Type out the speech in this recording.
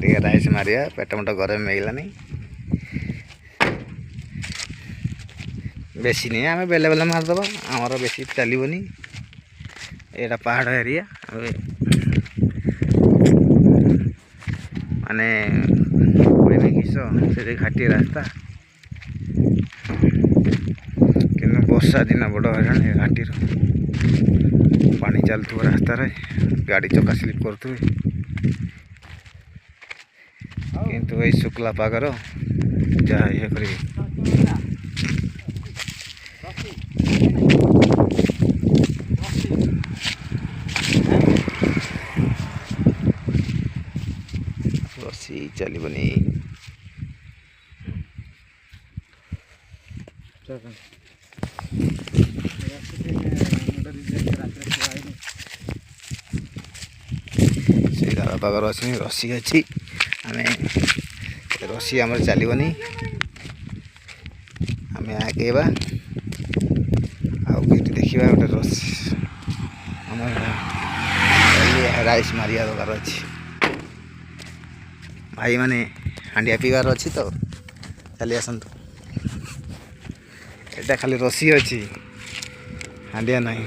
टे राइस मारिया पेट मुट गरम मिलानी बेसी नहीं आम बेले बेले मारदेव आमर बेसी चलनी यहाँ पहाड़ एरिया माने किस से घाटी रास्ता कि वर्षा दिन बड़ हईराण घाटी पानी चलुव रास्त गाड़ी चक्का स्लीप करुवे किंतु ये शुक्ला पागर जहाँ ये कर रसी चलनी से गाड़ पागर अच्छी रसी अच्छी आम रसी आम चलनी आम आगेबा आगे देखा गोटे रसी आम राइस मारिया दरकार अच्छी भाई माने हांडिया पीवार अच्छी तो चली आसतु एटा खाली रसी अच्छी हांडिया नहीं।